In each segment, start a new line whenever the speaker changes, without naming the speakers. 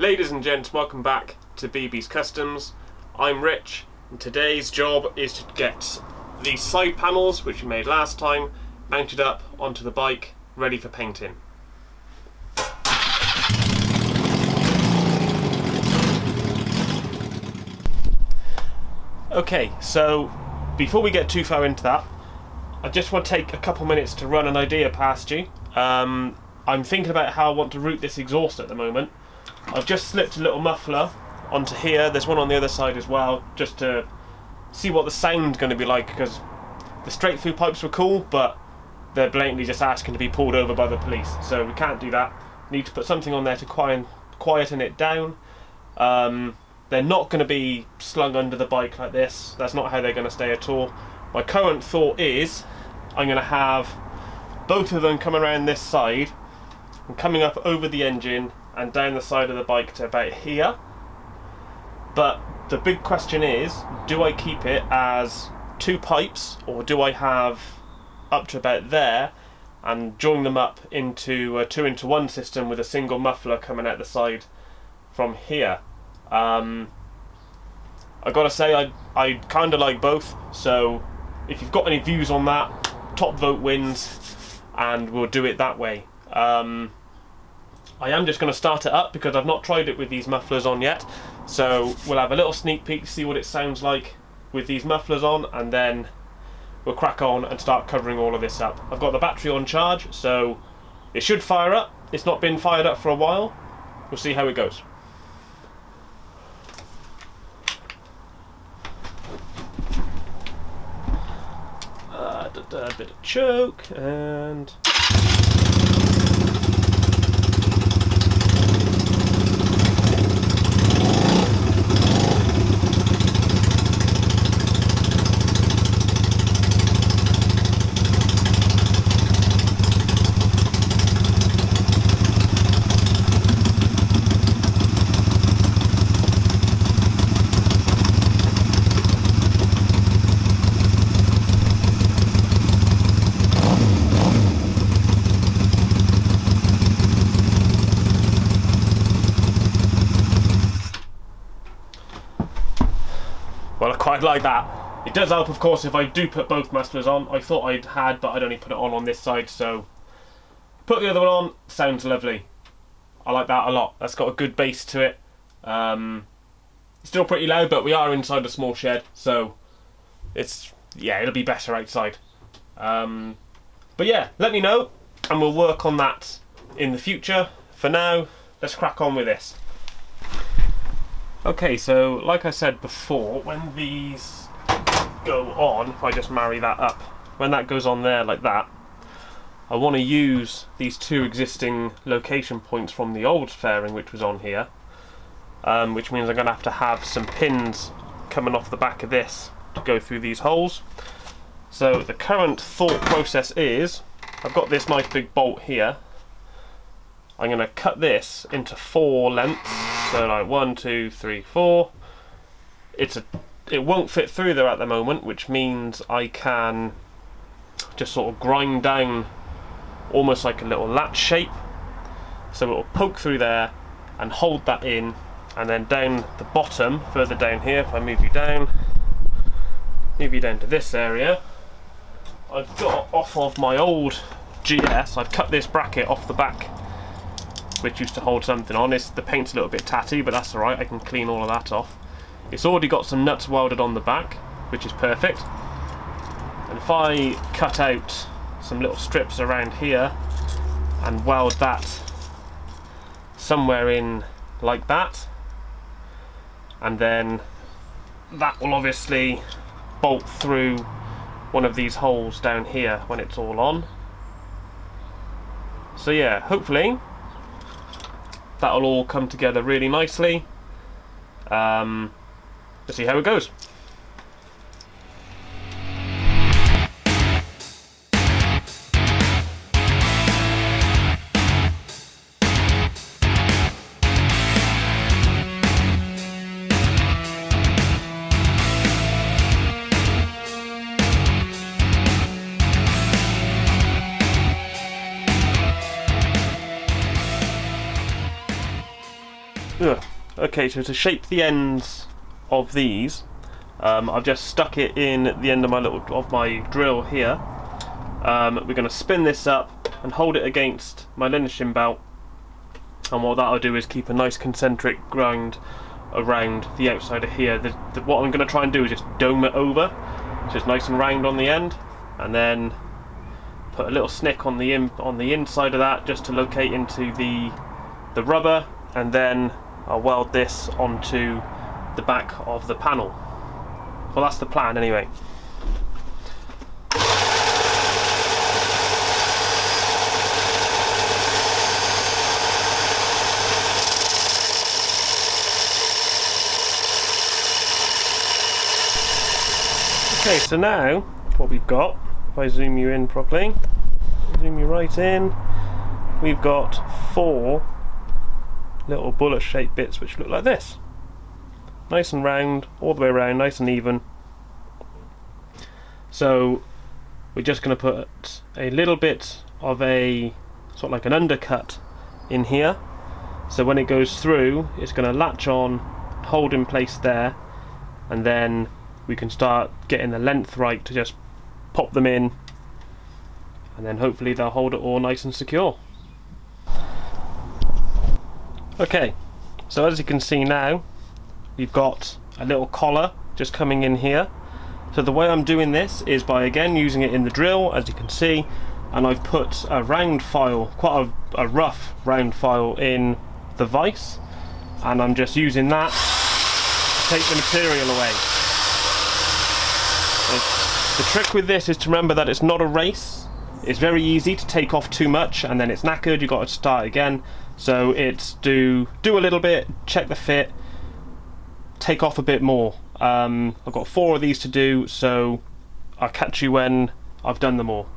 Ladies and gents, welcome back to BB's Customs. I'm Rich, and today's job is to get these side panels, which we made last time, mounted up onto the bike, ready for painting. Okay, so before we get too far into that, I just want to take a couple minutes to run an idea past you. I'm thinking about how I want to route this exhaust at the moment. I've just slipped a little muffler onto here. There's one on the other side as well, just to see what the sound's going to be like, because the straight through pipes were cool, but they're blatantly just asking to be pulled over by the police, so we can't do that. Need to put something on there to quieten it down. They're not going to be slung under the bike like this. That's not how they're going to stay at all. My current thought is I'm going to have both of them come around this side and coming up over the engine and down the side of the bike to about here. But the big question is, do I keep it as two pipes, or do I have up to about there and join them up into a 2-into-1 system with a single muffler coming out the side from here? I gotta say, I kind of like both, so if you've got any views on that, top vote wins, and we'll do it that way. I am just going to start it up because I've not tried it with these mufflers on yet, so we'll have a little sneak peek to see what it sounds like with these mufflers on, and then we'll crack on and start covering all of this up. I've got the battery on charge, so it should fire up. It's not been fired up for a while. We'll see how it goes. A bit of choke and well, I quite like that. It does help, of course, if I do put both mufflers on. I thought I had, but I'd only put it on this side, so put the other one on. Sounds lovely. I like that a lot. That's got a good bass to it. Still pretty loud, but we are inside a small shed, so it'll be better outside. But yeah, let me know, and we'll work on that in the future. For now, let's crack on with this. Okay, so like I said before, when these go on, if I just marry that up, when that goes on there like that, I want to use these two existing location points from the old fairing which was on here, which means I'm going to have some pins coming off the back of this to go through these holes. So the current thought process is, I've got this nice big bolt here. I'm going to cut this into 4 lengths, so like 1, 2, 3, 4. It won't fit through there at the moment, which means I can just sort of grind down almost like a little latch shape. So it will poke through there and hold that in, and then down the bottom, further down here, if I move you down to this area, I've got off of my old GS, I've cut this bracket off the back which used to hold something on. The paint's a little bit tatty, but that's alright, I can clean all of that off. It's already got some nuts welded on the back, which is perfect. And if I cut out some little strips around here and weld that somewhere in like that, and then that will obviously bolt through one of these holes down here when it's all on. So yeah, hopefully that'll all come together really nicely. Let's see how it goes. Okay, so to shape the ends of these, I've just stuck it in the end of my drill here. We're going to spin this up and hold it against my lynching belt, and what that'll do is keep a nice concentric grind around the outside of here. What I'm going to try and do is just dome it over, so it's nice and round on the end, and then put a little snick on the inside of that just to locate into the rubber, and then I'll weld this onto the back of the panel. Well, that's the plan anyway. Okay, so now what we've got, if I zoom you in properly, zoom you right in, we've got 4 little bullet shaped bits which look like this. Nice and round, all the way around, nice and even. So we're just going to put a little bit of a sort of like an undercut in here, so when it goes through it's going to latch on, hold in place there, and then we can start getting the length right to just pop them in, and then hopefully they'll hold it all nice and secure. Okay, so as you can see now, we've got a little collar just coming in here. So the way I'm doing this is by again using it in the drill, as you can see, and I've put a round file, quite a rough round file in the vise, and I'm just using that to take the material away. The trick with this is to remember that it's not a race. It's very easy to take off too much and then it's knackered, you've got to start again. So it's do a little bit, check the fit, take off a bit more. I've got 4 of these to do, so I'll catch you when I've done them all.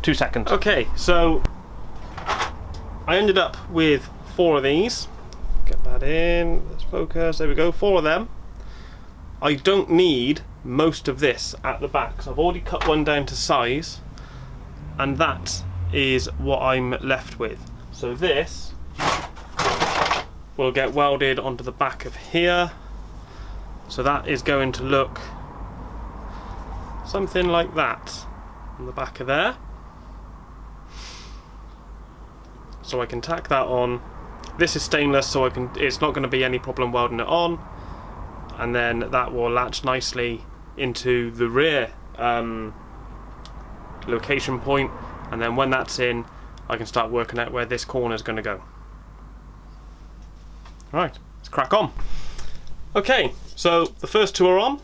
2 seconds. Okay, so I ended up with 4 of these. Get that in, let's focus, there we go, 4 of them. I don't need most of this at the back, so I've already cut one down to size, and that is what I'm left with. So this will get welded onto the back of here, so that is going to look something like that on the back of there. So I can tack that on. This is stainless, so it's not going to be any problem welding it on, and then that will latch nicely into the rear location point, and then when that's in I can start working out where this corner is going to go. Right, let's crack on. Okay, so the first 2 are on.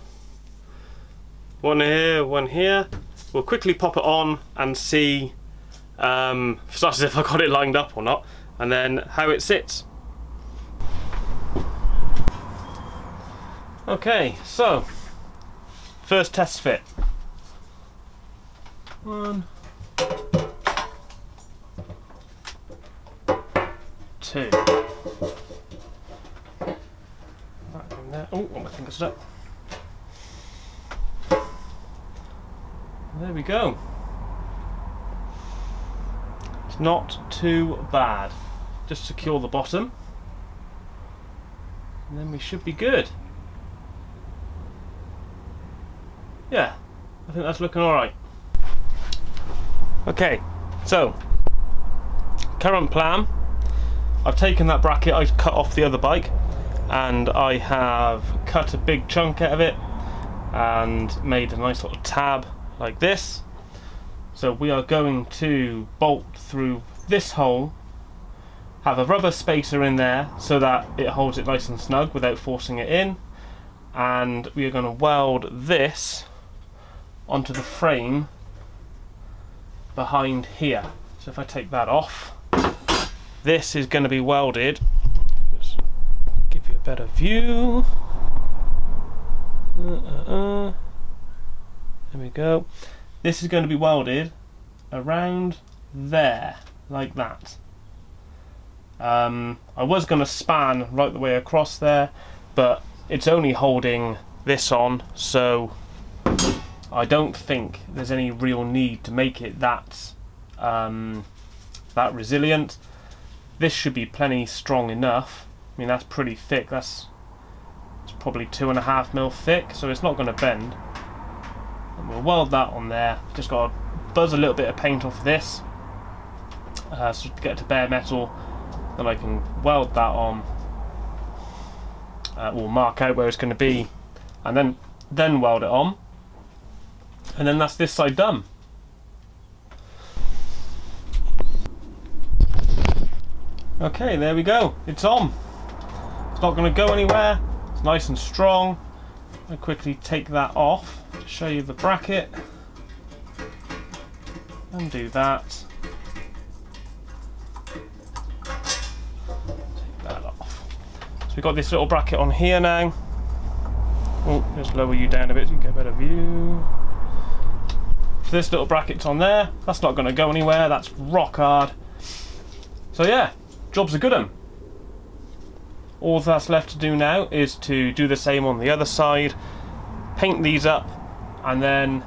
One here, one here. We'll quickly pop it on and see start as if I got it lined up or not, and then how it sits. Okay, so first test fit. 1, 2. Back in there. Oh, got my finger stuck. There we go. It's not too bad. Just secure the bottom, and then we should be good. Yeah, I think that's looking alright. Okay, so current plan, I've taken that bracket I cut off the other bike, and I have cut a big chunk out of it and made a nice little tab like this. So we are going to bolt through this hole, have a rubber spacer in there so that it holds it nice and snug without forcing it in, and we are going to weld this onto the frame behind here. So if I take that off, this is going to be welded, just give you a better view, there we go. This is going to be welded around there, like that. I was going to span right the way across there, but it's only holding this on, so I don't think there's any real need to make it that resilient. This should be plenty strong enough I mean, that's pretty thick. It's probably 2.5mm thick, so it's not going to bend. And we'll weld that on there. Just got to buzz a little bit of paint off this, so to get to bare metal. Then I can weld that on. We'll mark out where it's going to be, and then weld it on. And then that's this side done. Okay, there we go. It's on. It's not going to go anywhere. It's nice and strong. I'll quickly take that off to show you the bracket. Undo that. Take that off. So we've got this little bracket on here now. Oh, just lower you down a bit so you get a better view. So this little bracket's on there. That's not going to go anywhere. That's rock hard. So yeah, job's a good one. All that's left to do now is to do the same on the other side, paint these up, and then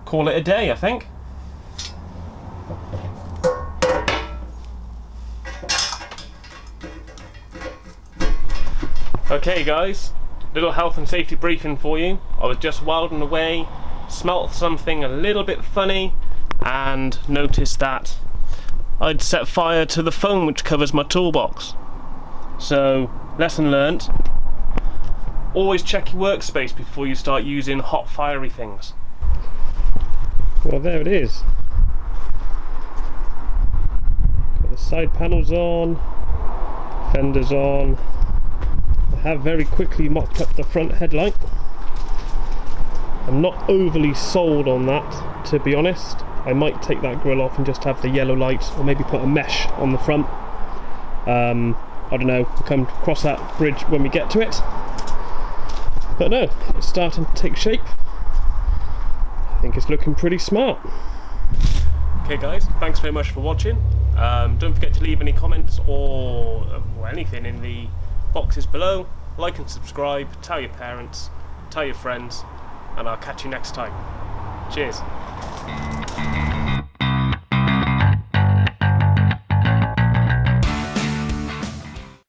call it a day, I think. Okay guys, little health and safety briefing for you. I was just welding away, smelt something a little bit funny, and noticed that I'd set fire to the foam which covers my toolbox. So, lesson learnt, always check your workspace before you start using hot fiery things. Well, there it is. Got the side panels on, fenders on. I have very quickly mocked up the front headlight. I'm not overly sold on that, to be honest. I might take that grille off and just have the yellow light, or maybe put a mesh on the front. I don't know, we'll come across that bridge when we get to it. But no, it's starting to take shape. I think it's looking pretty smart. Okay guys, thanks very much for watching. Don't forget to leave any comments or anything in the boxes below. Like and subscribe, tell your parents, tell your friends, and I'll catch you next time. Cheers.